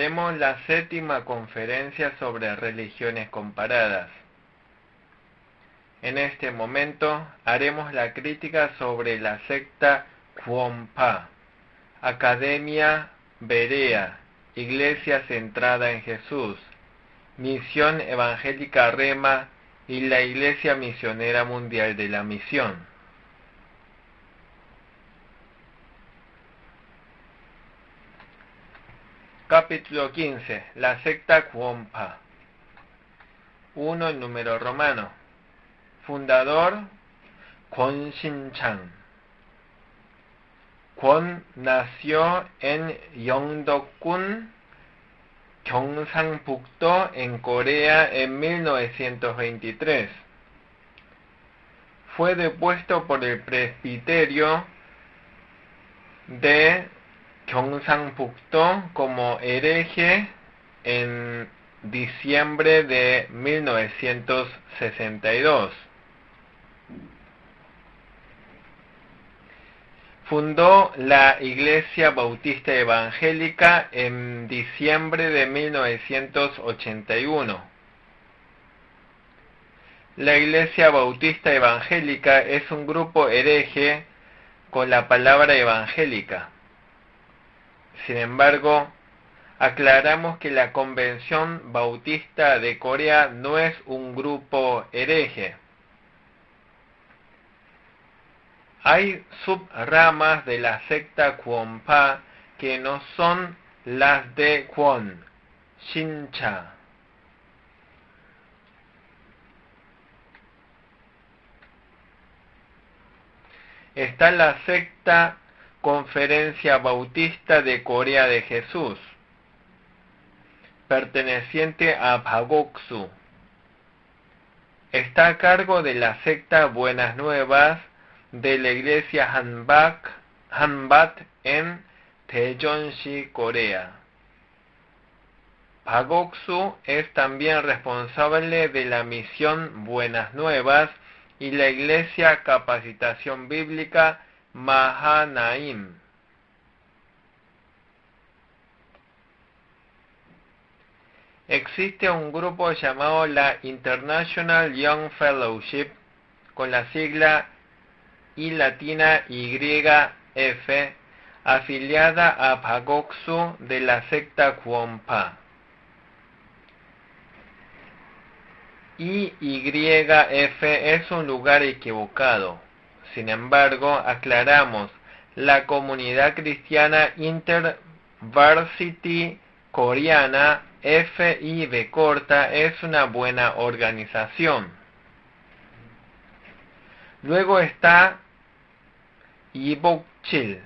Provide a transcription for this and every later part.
Haremos la 7ª conferencia sobre religiones comparadas. En este momento haremos la crítica sobre la secta Kwonpa, Academia Berea, Iglesia centrada en Jesús, Misión Evangélica Rema y la Iglesia Misionera Mundial de la Misión. Capítulo 15. La secta Kwonpa. 1. En número romano. Fundador Kwon Shin-chan. Kwon nació en Yeongdeok-gun, Gyeongsang-pukdo, en Corea en 1923. Fue depuesto por el presbiterio de Gyeongsang-pukdo como hereje en diciembre de 1962. Fundó la Iglesia Bautista Evangélica en diciembre de 1981. La Iglesia Bautista Evangélica es un grupo hereje con la palabra evangélica. Sin embargo, aclaramos que la Convención Bautista de Corea no es un grupo hereje. Hay subramas de la secta Kwonpa que no son las de Kwon Shin-cha. Está la secta Conferencia Bautista de Corea de Jesús, perteneciente a Pagoksu. Está a cargo de la secta Buenas Nuevas de la iglesia Hanbat en Daejeon-si, Corea. Pagoksu es también responsable de la misión Buenas Nuevas y la iglesia Capacitación Bíblica Mahanaim. Existe un grupo llamado la International Young Fellowship, con la sigla I latina YF, afiliada a Pagoksu de la secta Kwonpa. IYF es un lugar equivocado. Sin embargo, aclaramos, la comunidad cristiana InterVarsity coreana FIB corta es una buena organización. Luego está Lee Bok-chil,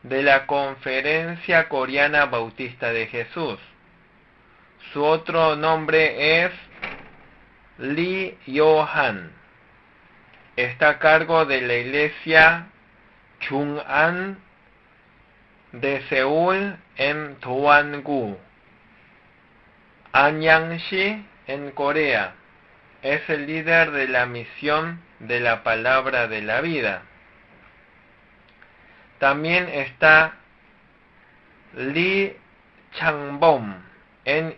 de la Conferencia Coreana Bautista de Jesús. Su otro nombre es Lee Yo-han. Está a cargo de la iglesia Chung-an de Seúl en Toan-gu, Anyang-si, en Corea. Es el líder de la misión de la palabra de la vida. También está Lee Chang-bom en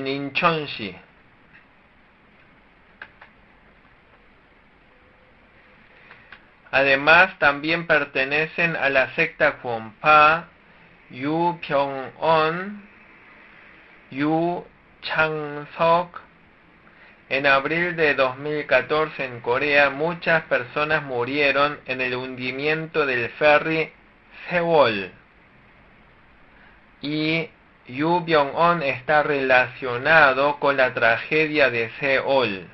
Incheon-si. Además, también pertenecen a la secta Kwonpa Yu Byung-on, Yu Chang-sok. En abril de 2014 en Corea, muchas personas murieron en el hundimiento del ferry Sewol. Y Yu Byung-on está relacionado con la tragedia de Seol.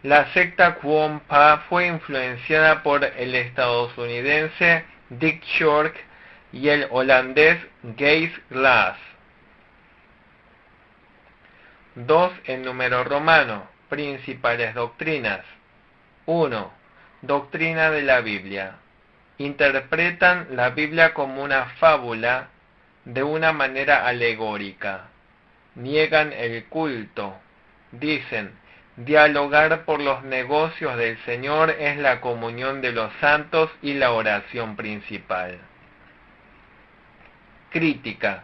La secta Kwonpa fue influenciada por el estadounidense Dick Short y el holandés Gijs Glass. 2. En número romano. Principales doctrinas. 1. Doctrina de la Biblia. Interpretan la Biblia como una fábula de una manera alegórica. Niegan el culto. Dicen, Dialogar por los negocios del Señor es la comunión de los santos y la oración principal. Crítica.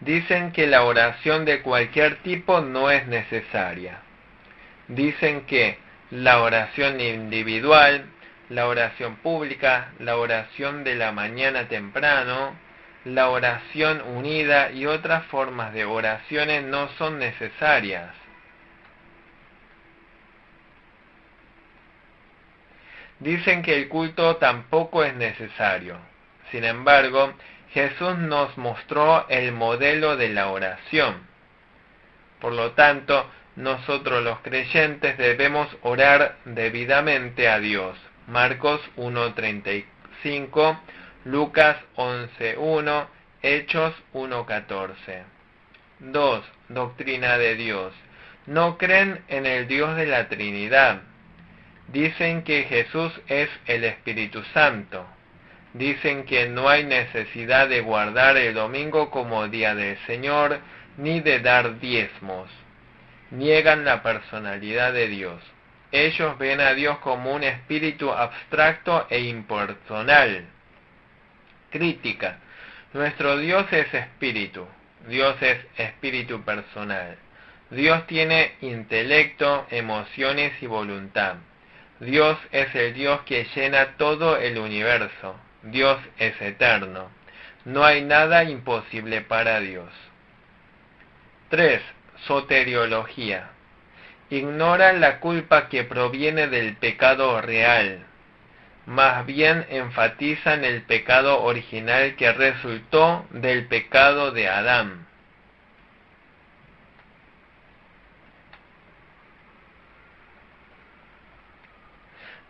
Dicen que la oración de cualquier tipo no es necesaria. Dicen que la oración individual, la oración pública, la oración de la mañana temprano, la oración unida y otras formas de oraciones no son necesarias. Dicen que el culto tampoco es necesario. Sin embargo, Jesús nos mostró el modelo de la oración. Por lo tanto, nosotros los creyentes debemos orar debidamente a Dios. Marcos 1:35, Lucas 11:1, Hechos 1:14. 2. Doctrina de Dios. No creen en el Dios de la Trinidad. Dicen que Jesús es el Espíritu Santo. Dicen que no hay necesidad de guardar el domingo como día del Señor, ni de dar diezmos. Niegan la personalidad de Dios. Ellos ven a Dios como un espíritu abstracto e impersonal. Crítica. Nuestro Dios es espíritu. Dios es espíritu personal. Dios tiene intelecto, emociones y voluntad. Dios es el Dios que llena todo el universo. Dios es eterno. No hay nada imposible para Dios. 3. Soteriología. Ignoran la culpa que proviene del pecado real. Más bien enfatizan el pecado original que resultó del pecado de Adán.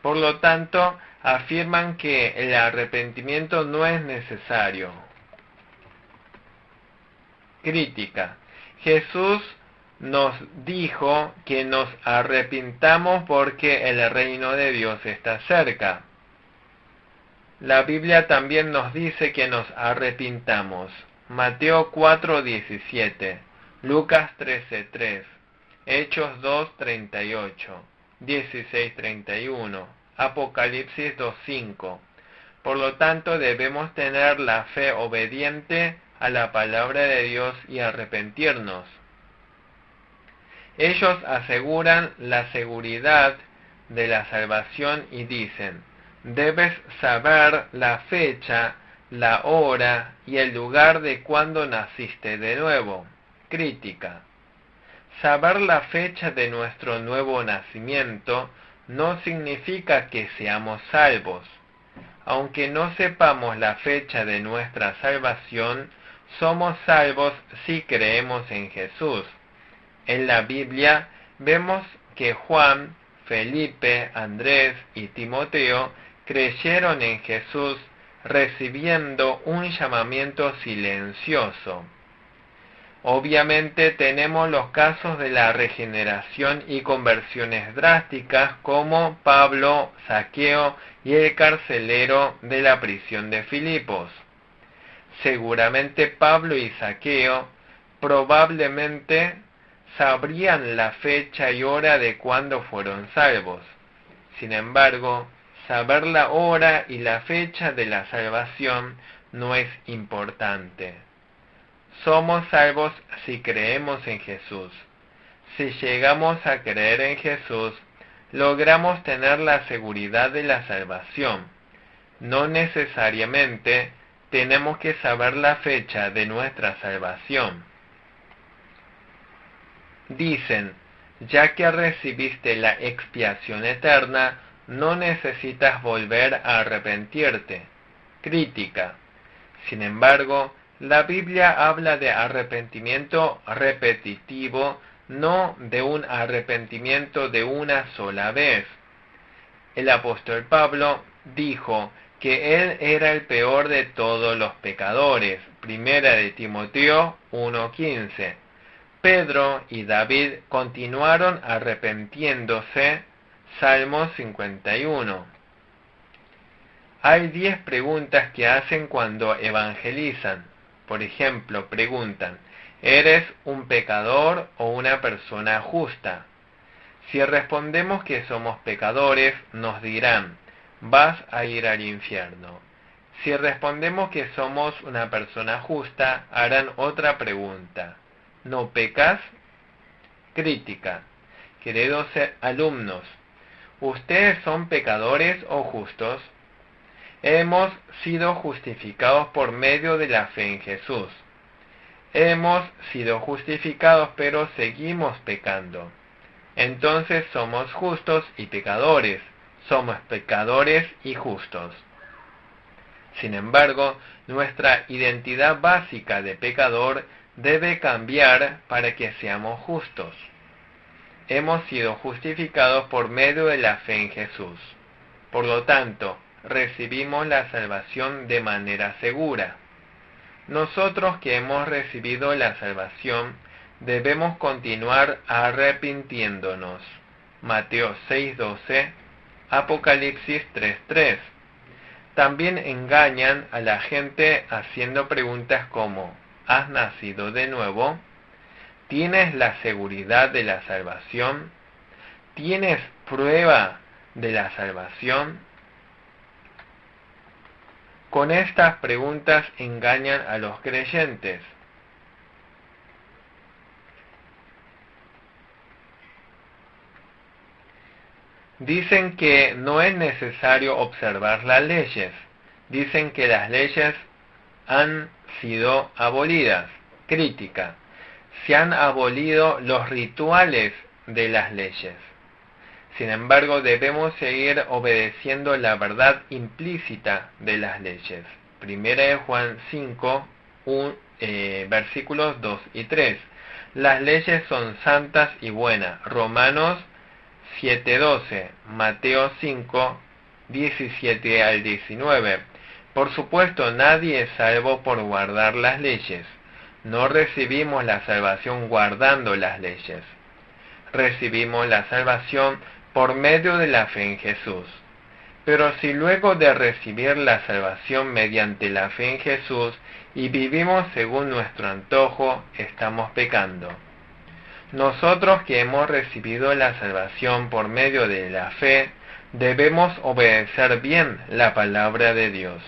Por lo tanto, afirman que el arrepentimiento no es necesario. Crítica. Jesús nos dijo que nos arrepintamos porque el reino de Dios está cerca. La Biblia también nos dice que nos arrepintamos. Mateo 4:17, Lucas 13:3, Hechos 2:38, 16:31, Apocalipsis 2:5. Por lo tanto, debemos tener la fe obediente a la palabra de Dios y arrepentirnos. Ellos aseguran la seguridad de la salvación y dicen: debes saber la fecha, la hora y el lugar de cuando naciste de nuevo. Crítica. Saber la fecha de nuestro nuevo nacimiento no significa que seamos salvos. Aunque no sepamos la fecha de nuestra salvación, somos salvos si creemos en Jesús. En la Biblia vemos que Juan, Felipe, Andrés y Timoteo creyeron en Jesús recibiendo un llamamiento silencioso. Obviamente tenemos los casos de la regeneración y conversiones drásticas como Pablo, Zaqueo y el carcelero de la prisión de Filipos. Seguramente Pablo y Zaqueo probablemente sabrían la fecha y hora de cuándo fueron salvos. Sin embargo, saber la hora y la fecha de la salvación no es importante. Somos salvos si creemos en Jesús. Si llegamos a creer en Jesús, logramos tener la seguridad de la salvación. No necesariamente tenemos que saber la fecha de nuestra salvación. Dicen, ya que recibiste la expiación eterna, no necesitas volver a arrepentirte. Crítica. Sin embargo, la Biblia habla de arrepentimiento repetitivo, no de un arrepentimiento de una sola vez. El apóstol Pablo dijo que él era el peor de todos los pecadores. Primera de Timoteo 1:15. Pedro y David continuaron arrepintiéndose. Salmo 51. Hay 10 preguntas que hacen cuando evangelizan. Por ejemplo, preguntan: ¿eres un pecador o una persona justa? Si respondemos que somos pecadores, nos dirán, vas a ir al infierno. Si respondemos que somos una persona justa, harán otra pregunta. ¿No pecas? Crítica. Queridos alumnos, ¿ustedes son pecadores o justos? Hemos sido justificados por medio de la fe en Jesús. Hemos sido justificados, pero seguimos pecando. Entonces somos justos y pecadores. Somos pecadores y justos. Sin embargo, nuestra identidad básica de pecador debe cambiar para que seamos justos. Hemos sido justificados por medio de la fe en Jesús. Por lo tanto, recibimos la salvación de manera segura. Nosotros que hemos recibido la salvación, debemos continuar arrepintiéndonos. Mateo 6:12, Apocalipsis 3:3. También engañan a la gente haciendo preguntas como, ¿has nacido de nuevo? ¿Tienes la seguridad de la salvación? ¿Tienes prueba de la salvación? Con estas preguntas engañan a los creyentes. Dicen que no es necesario observar las leyes. Dicen que las leyes han sido abolidas. Crítica. Se han abolido los rituales de las leyes. Sin embargo, debemos seguir obedeciendo la verdad implícita de las leyes. Primera de Juan 5, versículos 2 y 3. Las leyes son santas y buenas. Romanos 7:12, Mateo 5, 17 al 19. Por supuesto, nadie es salvo por guardar las leyes. No recibimos la salvación guardando las leyes. Recibimos la salvación por medio de la fe en Jesús. Pero si luego de recibir la salvación mediante la fe en Jesús y vivimos según nuestro antojo, estamos pecando. Nosotros que hemos recibido la salvación por medio de la fe, debemos obedecer bien la palabra de Dios.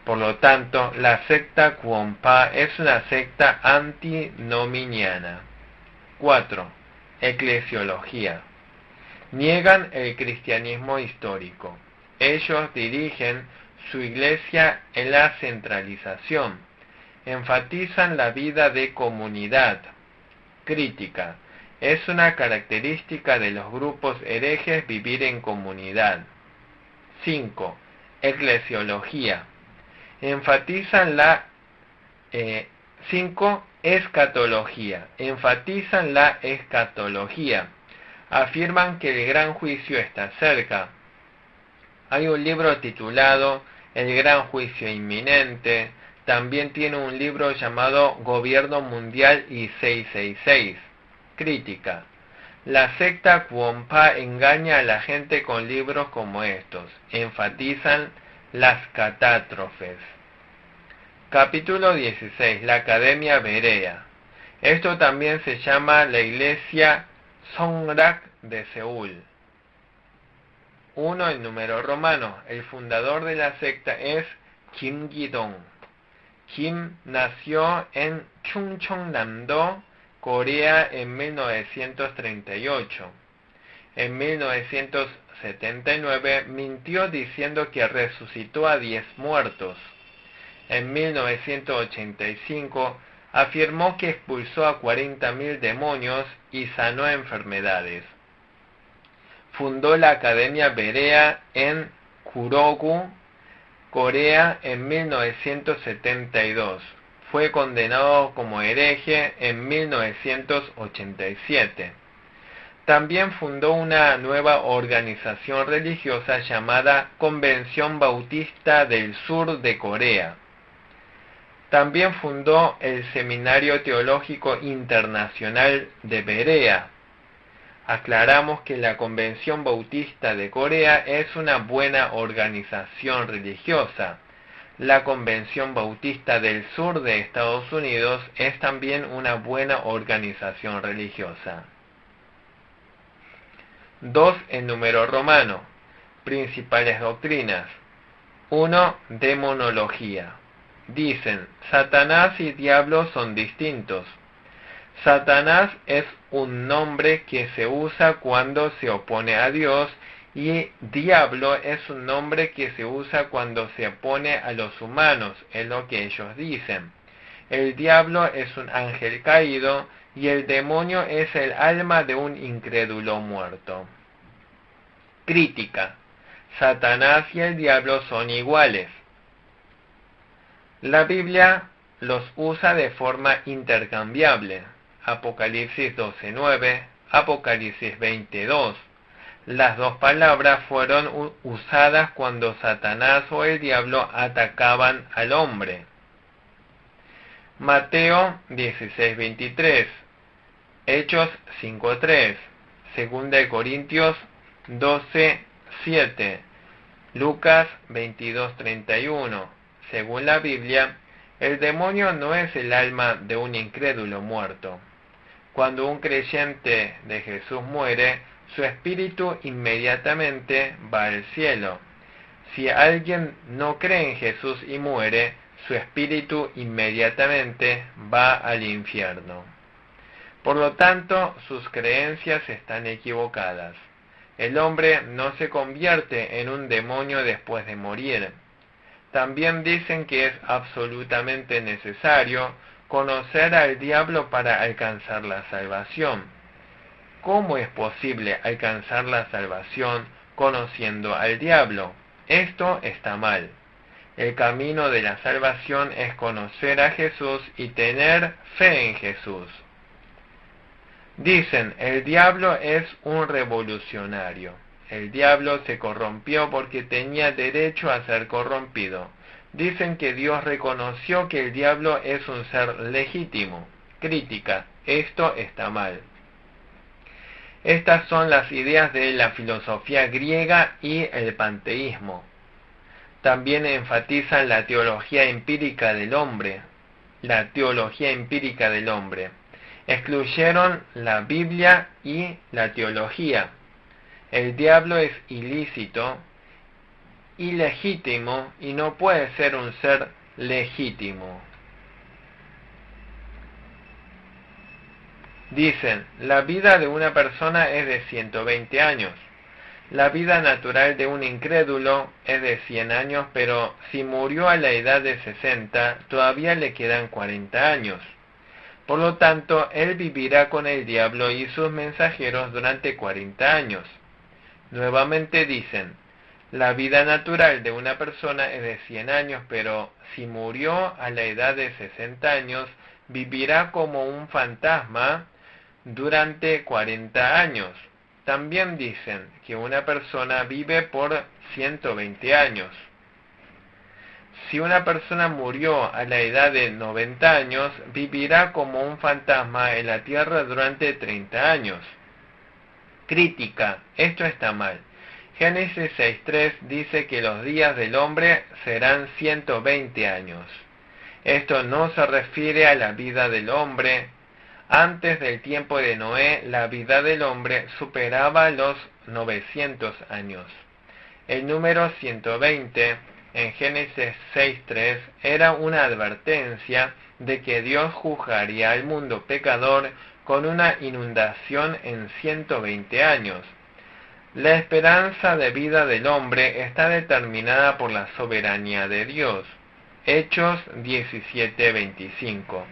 Por lo tanto, la secta Kwon-pa es una secta antinominiana. 4. Eclesiología. Niegan el cristianismo histórico. Ellos dirigen su iglesia en la centralización. Enfatizan la vida de comunidad. Crítica. Es una característica de los grupos herejes vivir en comunidad. 5. Eclesiología. Enfatizan la 5. Escatología. Enfatizan la escatología. Afirman que el gran juicio está cerca. Hay un libro titulado El gran juicio inminente. También tiene un libro llamado Gobierno Mundial y 666. Crítica. La secta Kwon-pa engaña a la gente con libros como estos. Enfatizan las catástrofes. Capítulo 16. La Academia Berea. Esto también se llama la Iglesia Sonrak de Seúl. 1. El número romano. El fundador de la secta es Kim Gi-dong. Kim nació en Chungcheongnam-do, Corea, en 1938. En 1979 mintió diciendo que resucitó a 10 muertos. En 1985 afirmó que expulsó a 40.000 demonios y sanó enfermedades. Fundó la Academia Berea en Kurogu, Corea, en 1972. Fue condenado como hereje en 1987. También fundó una nueva organización religiosa llamada Convención Bautista del Sur de Corea. También fundó el Seminario Teológico Internacional de Berea. Aclaramos que la Convención Bautista de Corea es una buena organización religiosa. La Convención Bautista del Sur de Estados Unidos es también una buena organización religiosa. 2 en número romano. Principales doctrinas. 1. Demonología. Dicen, Satanás y diablo son distintos. Satanás es un nombre que se usa cuando se opone a Dios y diablo es un nombre que se usa cuando se opone a los humanos, es lo que ellos dicen. El diablo es un ángel caído y el demonio es el alma de un incrédulo muerto. Crítica. Satanás y el diablo son iguales. La Biblia los usa de forma intercambiable. Apocalipsis 12:9, Apocalipsis 20:2. Las dos palabras fueron usadas cuando Satanás o el diablo atacaban al hombre. Mateo 16:23, Hechos 5:3, 2 Corintios 12:7, Lucas 22:31. Según la Biblia, el demonio no es el alma de un incrédulo muerto. Cuando un creyente de Jesús muere, su espíritu inmediatamente va al cielo. Si alguien no cree en Jesús y muere, su espíritu inmediatamente va al infierno. Por lo tanto, sus creencias están equivocadas. El hombre no se convierte en un demonio después de morir. También dicen que es absolutamente necesario conocer al diablo para alcanzar la salvación. ¿Cómo es posible alcanzar la salvación conociendo al diablo? Esto está mal. El camino de la salvación es conocer a Jesús y tener fe en Jesús. Dicen, el diablo es un revolucionario. El diablo se corrompió porque tenía derecho a ser corrompido. Dicen que Dios reconoció que el diablo es un ser legítimo. Crítica, esto está mal. Estas son las ideas de la filosofía griega y el panteísmo. También enfatizan la teología empírica del hombre. La teología empírica del hombre. Excluyeron la Biblia y la teología. El diablo es ilícito, ilegítimo y no puede ser un ser legítimo. Dicen, la vida de una persona es de 120 años. La vida natural de un incrédulo es de 100 años, pero si murió a la edad de 60, todavía le quedan 40 años. Por lo tanto, él vivirá con el diablo y sus mensajeros durante 40 años. Nuevamente dicen, la vida natural de una persona es de 100 años, pero si murió a la edad de 60 años, vivirá como un fantasma durante 40 años. También dicen que una persona vive por 120 años. Si una persona murió a la edad de 90 años, vivirá como un fantasma en la tierra durante 30 años. Crítica, esto está mal. Génesis 6:3 dice que los días del hombre serán 120 años. Esto no se refiere a la vida del hombre. Antes del tiempo de Noé, la vida del hombre superaba los 900 años. El número 120 en Génesis 6:3 era una advertencia de que Dios juzgaría al mundo pecador con una inundación en 120 años. La esperanza de vida del hombre está determinada por la soberanía de Dios. Hechos 17:25.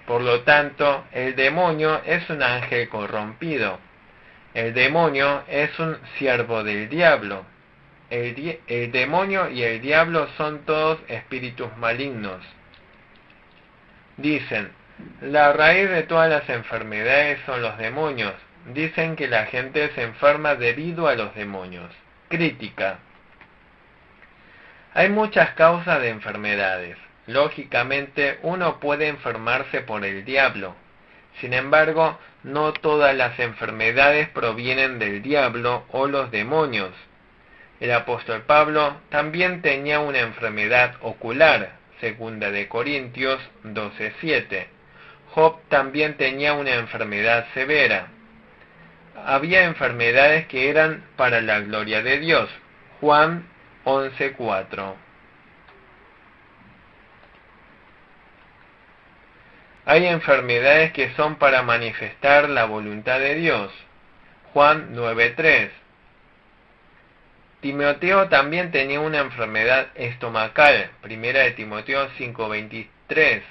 Por lo tanto, el demonio es un ángel corrompido. El demonio es un siervo del diablo. El demonio y el diablo son todos espíritus malignos. Dicen, la raíz de todas las enfermedades son los demonios. Dicen que la gente se enferma debido a los demonios. Crítica. Hay muchas causas de enfermedades. Lógicamente, uno puede enfermarse por el diablo. Sin embargo, no todas las enfermedades provienen del diablo o los demonios. El apóstol Pablo también tenía una enfermedad ocular, 2 Corintios 12:7. Job también tenía una enfermedad severa. había enfermedades que eran para la gloria de Dios. Juan 11:4. Hay enfermedades que son para manifestar la voluntad de Dios. Juan 9:3. Timoteo también tenía una enfermedad estomacal. Primera de Timoteo 5:23.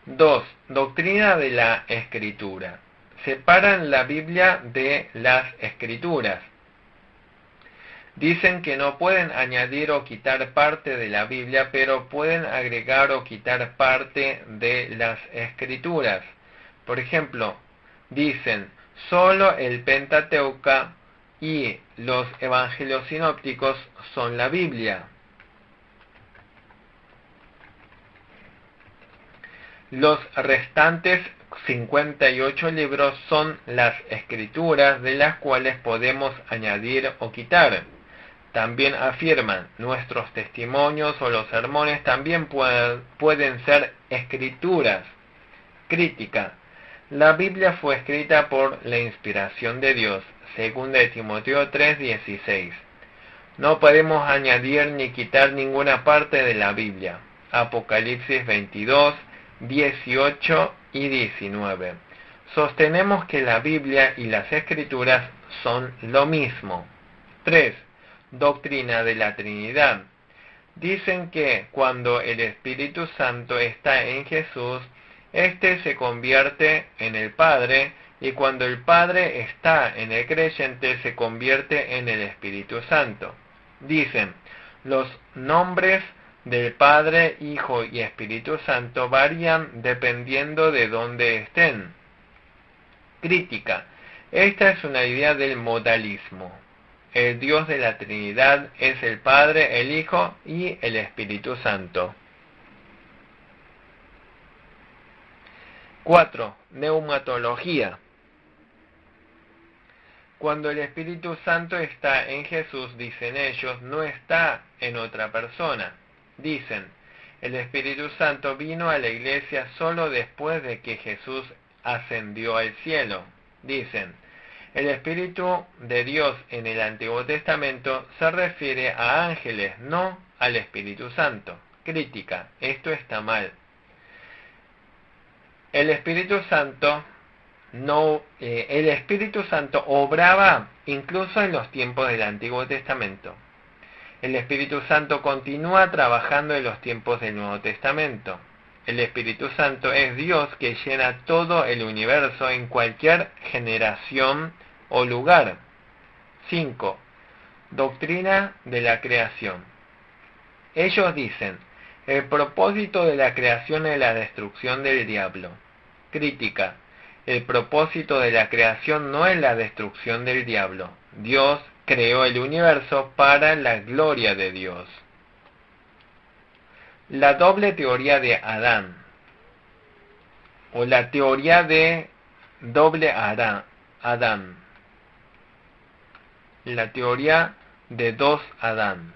2. Doctrina de la Escritura. Separan la Biblia de las Escrituras. Dicen que no pueden añadir o quitar parte de la Biblia, pero pueden agregar o quitar parte de las Escrituras. Por ejemplo, dicen, solo el Pentateuco y los Evangelios sinópticos son la Biblia. Los restantes 58 libros son las Escrituras, de las cuales podemos añadir o quitar. También afirman, nuestros testimonios o los sermones también pueden ser escrituras. Crítica. La Biblia fue escrita por la inspiración de Dios. 2 de Timoteo 3:16. No podemos añadir ni quitar ninguna parte de la Biblia. Apocalipsis 22, 18 y 19. Sostenemos que la Biblia y las Escrituras son lo mismo. 3. Doctrina de la Trinidad. Dicen que cuando el Espíritu Santo está en Jesús, éste se convierte en el Padre, y cuando el Padre está en el creyente, se convierte en el Espíritu Santo. Dicen, los nombres del Padre, Hijo y Espíritu Santo varían dependiendo de dónde estén. Crítica. Esta es una idea del modalismo. El Dios de la Trinidad es el Padre, el Hijo y el Espíritu Santo. 4. Neumatología. Cuando el Espíritu Santo está en Jesús, dicen ellos, no está en otra persona. Dicen, el Espíritu Santo vino a la iglesia solo después de que Jesús ascendió al cielo. Dicen, el Espíritu de Dios en el Antiguo Testamento se refiere a ángeles, no al Espíritu Santo. Crítica, esto está mal. El Espíritu Santo obraba incluso en los tiempos del Antiguo Testamento. El Espíritu Santo continúa trabajando en los tiempos del Nuevo Testamento. El Espíritu Santo es Dios que llena todo el universo en cualquier generación o lugar. 5. Doctrina de la creación. Ellos dicen, el propósito de la creación es la destrucción del diablo. Crítica. El propósito de la creación no es la destrucción del diablo. Dios creó el universo para la gloria de Dios. La doble teoría de Adán, o la teoría de doble Adán. La teoría de dos Adán.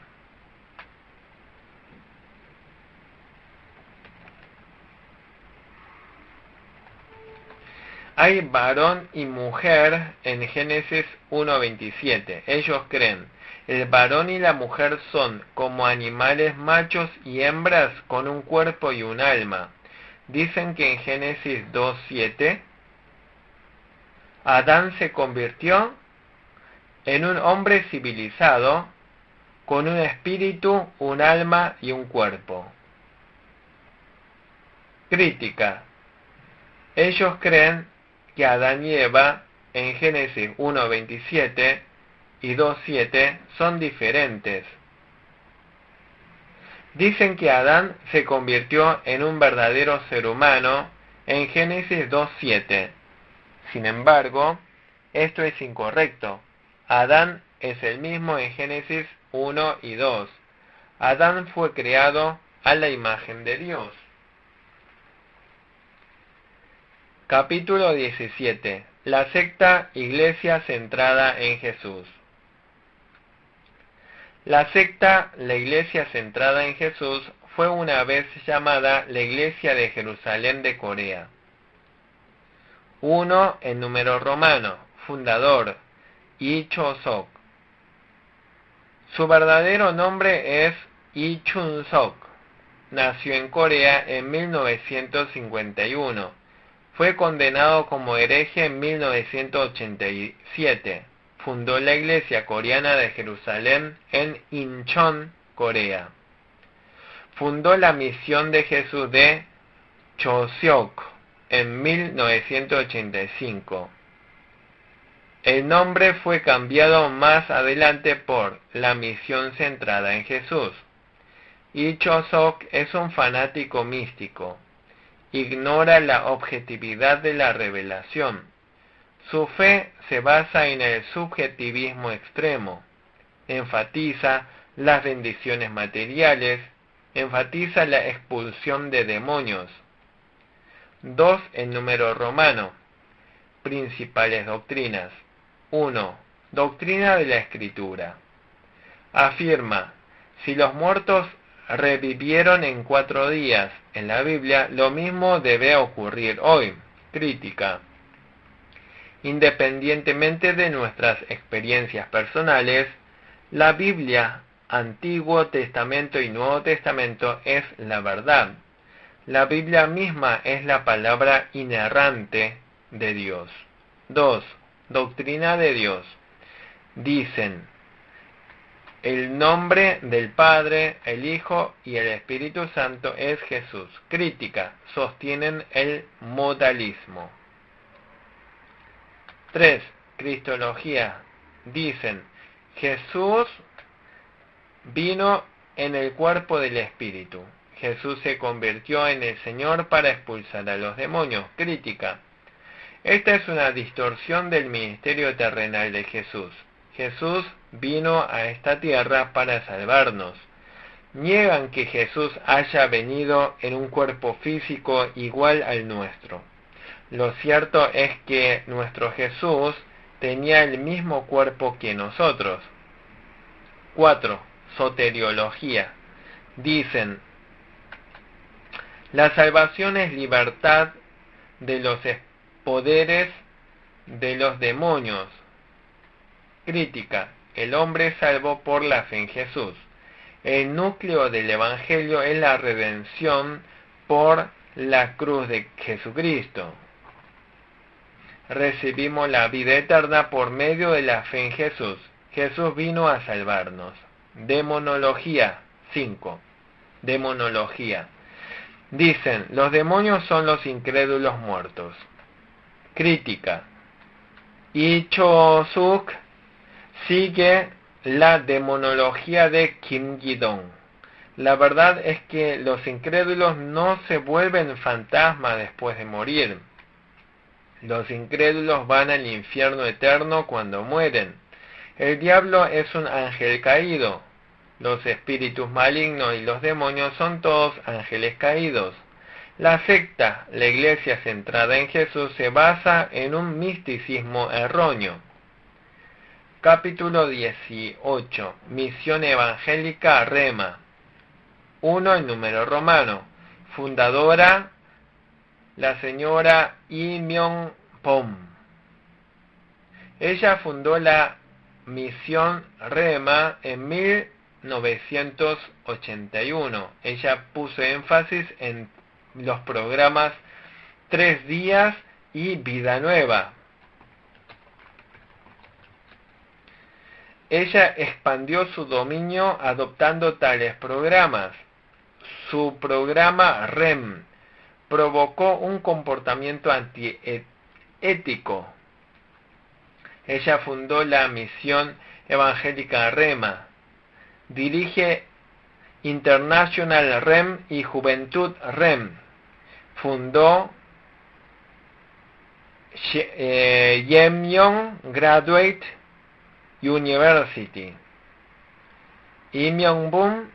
Hay varón y mujer en Génesis 1:27. Ellos creen, el varón y la mujer son como animales machos y hembras con un cuerpo y un alma. Dicen que en Génesis 2:7, Adán se convirtió en un hombre civilizado, con un espíritu, un alma y un cuerpo. Crítica. Ellos creen que Adán y Eva en Génesis 1:27 y 2:7 son diferentes. Dicen que Adán se convirtió en un verdadero ser humano en Génesis 2:7. Sin embargo, esto es incorrecto. Adán es el mismo en Génesis 1 y 2. Adán fue creado a la imagen de Dios. Capítulo 17. La secta Iglesia centrada en Jesús. La secta, la Iglesia centrada en Jesús, fue una vez llamada la Iglesia de Jerusalén de Corea. 1 en número romano, fundador, Lee Cho-sok. Su verdadero nombre es Lee Chun-sok. Nació en Corea en 1951. Fue condenado como hereje en 1987. Fundó la Iglesia Coreana de Jerusalén en Incheon, Corea. Fundó la Misión de Jesús de Choseok en 1985. El nombre fue cambiado más adelante por la Misión Centrada en Jesús. Lee Cho-sok es un fanático místico. Ignora la objetividad de la revelación. Su fe se basa en el subjetivismo extremo. Enfatiza las bendiciones materiales. Enfatiza la expulsión de demonios. 2 en número romano. Principales doctrinas. 1. Doctrina de la Escritura. Afirma: si los muertos revivieron en 4 días en la Biblia, lo mismo debe ocurrir hoy. Crítica. Independientemente de nuestras experiencias personales, la Biblia, Antiguo Testamento y Nuevo Testamento, es la verdad. La Biblia misma es la palabra inerrante de Dios. 2. Doctrina de Dios. Dicen: el nombre del Padre, el Hijo y el Espíritu Santo es Jesús. Crítica. Sostienen el modalismo. 3. Cristología. Dicen: Jesús vino en el cuerpo del Espíritu. Jesús se convirtió en el Señor para expulsar a los demonios. Crítica. Esta es una distorsión del ministerio terrenal de Jesús. Jesús vino a esta tierra para salvarnos. Niegan que Jesús haya venido en un cuerpo físico igual al nuestro. Lo cierto es que nuestro Jesús tenía el mismo cuerpo que nosotros. 4. Soteriología. Dicen: la salvación es libertad de los poderes de los demonios. Crítica. El hombre es salvo por la fe en Jesús. El núcleo del Evangelio es la redención por la cruz de Jesucristo. Recibimos la vida eterna por medio de la fe en Jesús. Jesús vino a salvarnos. Demonología. 5. Demonología. Dicen: los demonios son los incrédulos muertos. Crítica. Lee Cho-sok sigue la demonología de Kim Gi-dong. La verdad es que los incrédulos no se vuelven fantasmas después de morir. Los incrédulos van al infierno eterno cuando mueren. El diablo es un ángel caído. Los espíritus malignos y los demonios son todos ángeles caídos. La secta, la Iglesia Centrada en Jesús, se basa en un misticismo erróneo. Capítulo 18. Misión Evangélica Rema. 1 en número romano. Fundadora: la señora Lee Myung-pom. Ella fundó la Misión Rema en 1981. Ella puso énfasis en los programas 3 días y Vida Nueva. Ella expandió su dominio adoptando tales programas. Su programa REM provocó un comportamiento antiético. Ella fundó la Misión Evangélica Rema. Dirige International REM y Juventud REM. Fundó Yemyeong Graduate University. Lee Myung-bum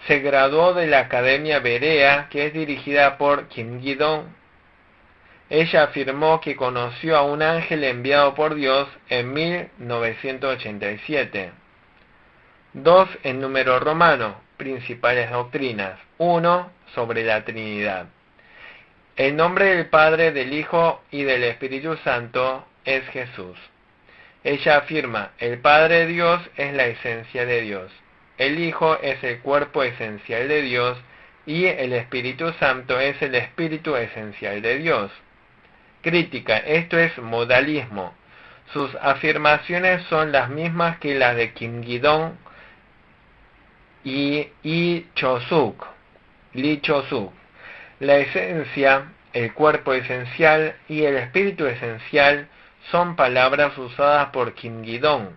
se graduó de la Academia Berea, que es dirigida por Kim Gi-dong. Ella afirmó que conoció a un ángel enviado por Dios en 1987. 2 en número romano. Principales doctrinas. 1. Sobre la Trinidad. El nombre del Padre, del Hijo y del Espíritu Santo es Jesús. Ella afirma, el Padre Dios es la esencia de Dios, el Hijo es el cuerpo esencial de Dios y el Espíritu Santo es el espíritu esencial de Dios. Crítica, esto es modalismo. Sus afirmaciones son las mismas que las de Kim Gi-dong y Lee Cho-suk. La esencia, el cuerpo esencial y el espíritu esencial son palabras usadas por Kim Gi-dong.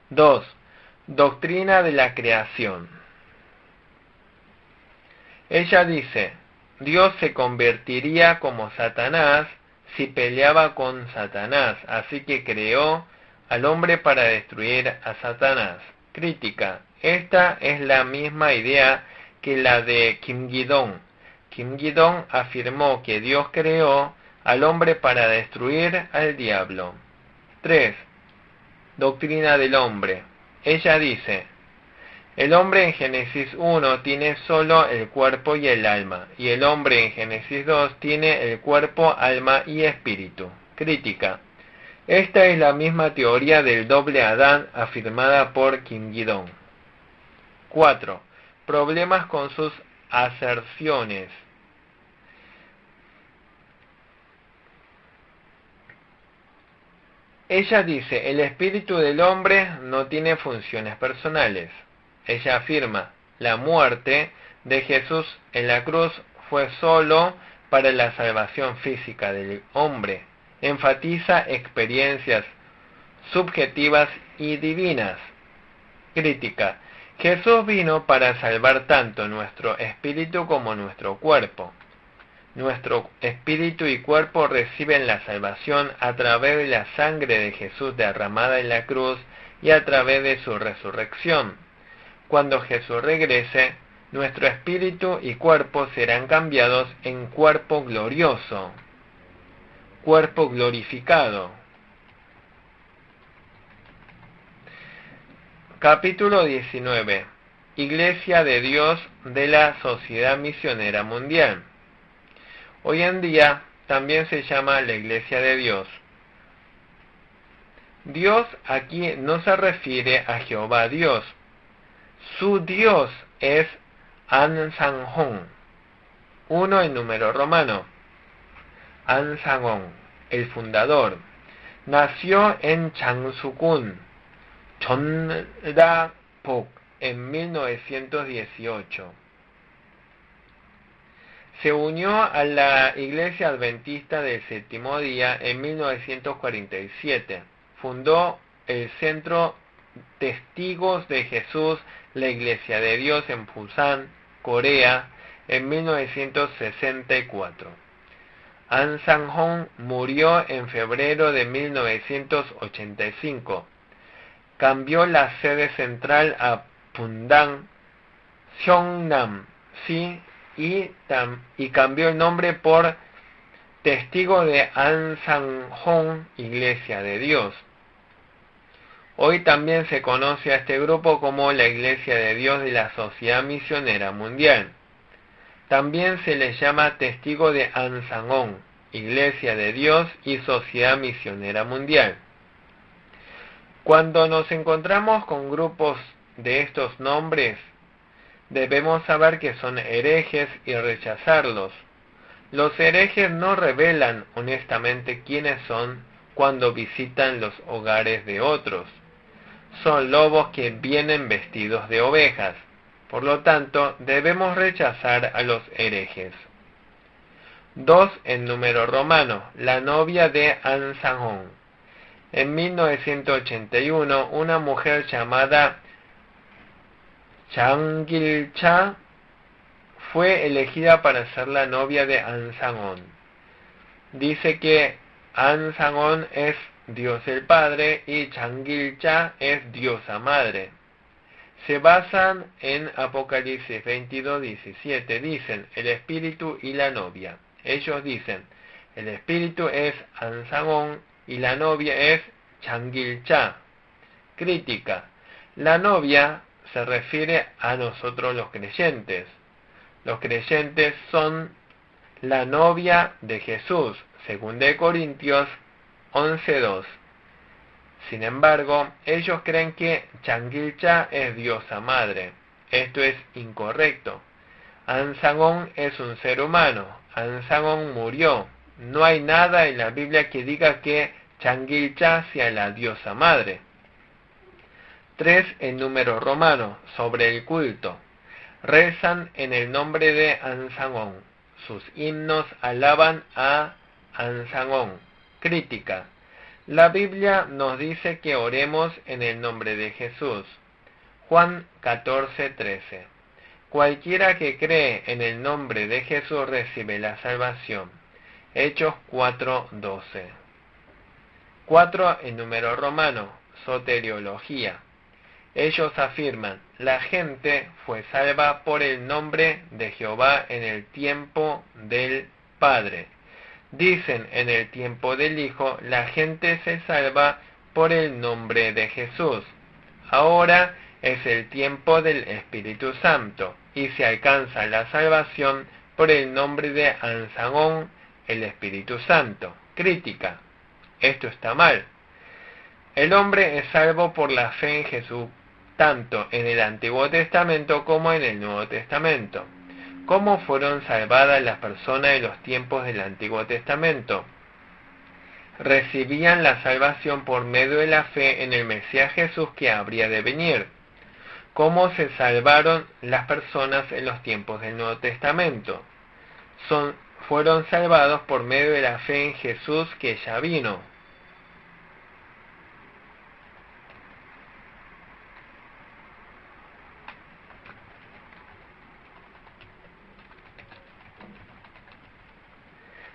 2. Doctrina de la creación. Ella dice, Dios se convertiría como Satanás si peleaba con Satanás, así que creó al hombre para destruir a Satanás. Crítica, esta es la misma idea que la de Kim Gi-dong. Kim Gi-dong afirmó que Dios creó al hombre para destruir al diablo. 3. Doctrina del hombre. Ella dice, el hombre en Génesis 1 tiene solo el cuerpo y el alma, y el hombre en Génesis 2 tiene el cuerpo, alma y espíritu. Crítica. Esta es la misma teoría del doble Adán afirmada por Kim Gi-dong. 4. Problemas con sus aserciones. Ella dice, el espíritu del hombre no tiene funciones personales. Ella afirma, la muerte de Jesús en la cruz fue solo para la salvación física del hombre. Enfatiza experiencias subjetivas y divinas. Crítica. Jesús vino para salvar tanto nuestro espíritu como nuestro cuerpo. Nuestro espíritu y cuerpo reciben la salvación a través de la sangre de Jesús derramada en la cruz y a través de su resurrección. Cuando Jesús regrese, nuestro espíritu y cuerpo serán cambiados en cuerpo glorioso, cuerpo glorificado. Capítulo 19. Iglesia de Dios de la Sociedad Misionera Mundial. Hoy en día también se llama la Iglesia de Dios. Dios aquí no se refiere a Jehová Dios. Su Dios es An Sang-hong, 1 en número romano. An Sang-hong, el fundador, nació en Changsu-gun, Cheonra-puk, en 1918. Se unió a la Iglesia Adventista del Séptimo Día en 1947. Fundó el Centro Testigos de Jesús, la Iglesia de Dios en Busan, Corea, en 1964. An Sang-hong murió en febrero de 1985. Cambió la sede central a Pundang, Seongnam-si, y cambió el nombre por Testigo de An Sang-hong, Iglesia de Dios. Hoy también se conoce a este grupo como la Iglesia de Dios de la Sociedad Misionera Mundial. También se les llama Testigo de An Sang-hong, Iglesia de Dios y Sociedad Misionera Mundial. Cuando nos encontramos con grupos de estos nombres, debemos saber que son herejes y rechazarlos. Los herejes no revelan honestamente quiénes son cuando visitan los hogares de otros. Son lobos que vienen vestidos de ovejas. Por lo tanto, debemos rechazar a los herejes. 2 en número romano, la novia de An Sang-hong. En 1981, una mujer llamada Chang Gil-cha fue elegida para ser la novia de An Sang-hong. Dice que An Sang-hong es Dios el Padre y Chang Gil-cha es Diosa Madre. Se basan en Apocalipsis 22:17. Dicen el espíritu y la novia. Ellos dicen el espíritu es An Sang-hong y la novia es Chang Gil-cha. Crítica. La novia se refiere a nosotros los creyentes. Los creyentes son la novia de Jesús, 2 Corintios 11:2. Sin embargo, ellos creen que Changuilcha es diosa madre. Esto es incorrecto. Ansangón es un ser humano. Ansangón murió. No hay nada en la Biblia que diga que Changuilcha sea la diosa madre. 3. El número romano sobre el culto. Rezan en el nombre de Ansangón. Sus himnos alaban a Ansangón. Crítica. La Biblia nos dice que oremos en el nombre de Jesús. Juan 14:13. Cualquiera que cree en el nombre de Jesús recibe la salvación. Hechos 4:12. 4. El número romano, soteriología. Ellos afirman, la gente fue salva por el nombre de Jehová en el tiempo del Padre. Dicen en el tiempo del Hijo, la gente se salva por el nombre de Jesús. Ahora es el tiempo del Espíritu Santo y se alcanza la salvación por el nombre de Ansangón, el Espíritu Santo. Crítica. Esto está mal. El hombre es salvo por la fe en Jesús, tanto en el Antiguo Testamento como en el Nuevo Testamento. ¿Cómo fueron salvadas las personas en los tiempos del Antiguo Testamento? Recibían la salvación por medio de la fe en el Mesías Jesús que habría de venir. ¿Cómo se salvaron las personas en los tiempos del Nuevo Testamento? Fueron salvados por medio de la fe en Jesús que ya vino.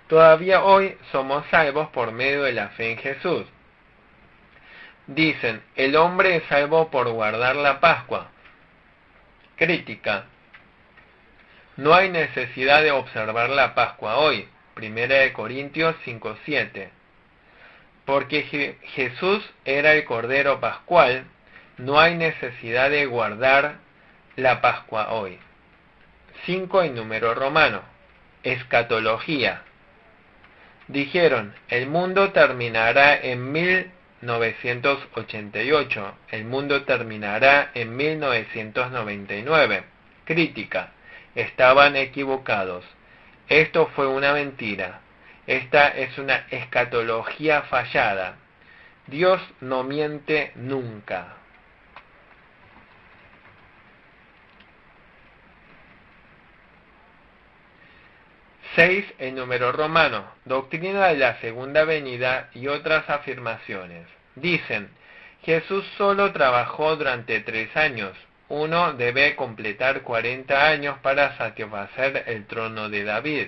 Todavía hoy somos salvos por medio de la fe en Jesús. Dicen, el hombre es salvo por guardar la Pascua. Crítica. No hay necesidad de observar la Pascua hoy. 1 Corintios 5:7. Porque Jesús era el Cordero Pascual, no hay necesidad de guardar la Pascua hoy. 5. El número romano. Escatología. Dijeron, el mundo terminará en 1988, el mundo terminará en 1999. Crítica. Estaban equivocados. Esto fue una mentira. Esta es una escatología fallada. Dios no miente nunca. 6. El número romano, doctrina de la segunda venida y otras afirmaciones. Dicen, Jesús solo trabajó durante 3 años. Uno debe completar 40 años para satisfacer el trono de David.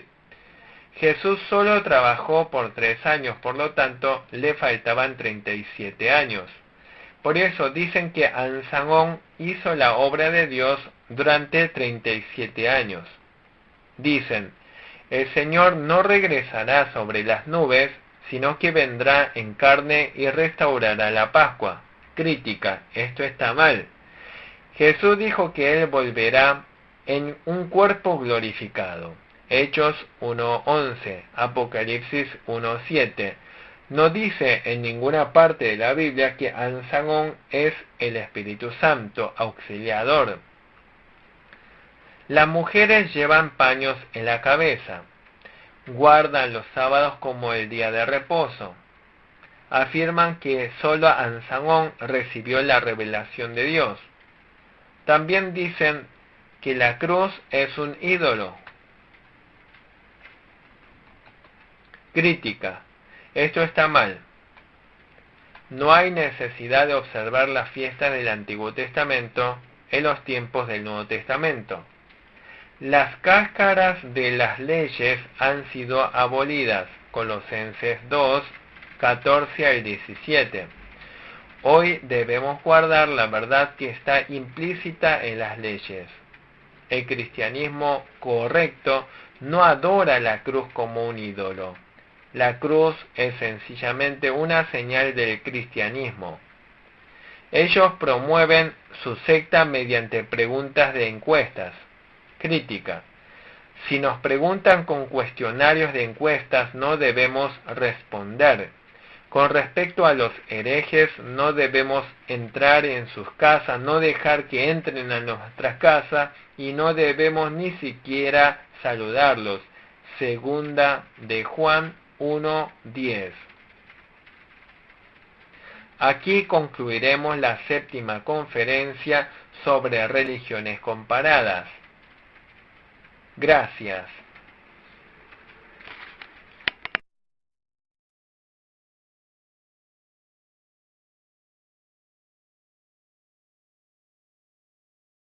Jesús solo trabajó por 3 años, por lo tanto, le faltaban 37 años. Por eso dicen que Ansangón hizo la obra de Dios durante 37 años. Dicen, el Señor no regresará sobre las nubes, sino que vendrá en carne y restaurará la Pascua. Crítica, esto está mal. Jesús dijo que Él volverá en un cuerpo glorificado. Hechos 1:11, Apocalipsis 1:7. No dice en ninguna parte de la Biblia que Ansangón es el Espíritu Santo, auxiliador. Las mujeres llevan paños en la cabeza. Guardan los sábados como el día de reposo. Afirman que solo Ansangón recibió la revelación de Dios. También dicen que la cruz es un ídolo. Crítica. Esto está mal. No hay necesidad de observar las fiestas del Antiguo Testamento en los tiempos del Nuevo Testamento. Las cáscaras de las leyes han sido abolidas. Colosenses 2, 14 al 17. Hoy debemos guardar la verdad que está implícita en las leyes. El cristianismo correcto no adora la cruz como un ídolo. La cruz es sencillamente una señal del cristianismo. Ellos promueven su secta mediante preguntas de encuestas. Crítica. Si nos preguntan con cuestionarios de encuestas, no debemos responder. Con respecto a los herejes, no debemos entrar en sus casas, no dejar que entren a nuestras casas y no debemos ni siquiera saludarlos. Segunda de Juan 1:10. Aquí concluiremos la 7ª conferencia sobre religiones comparadas. Gracias.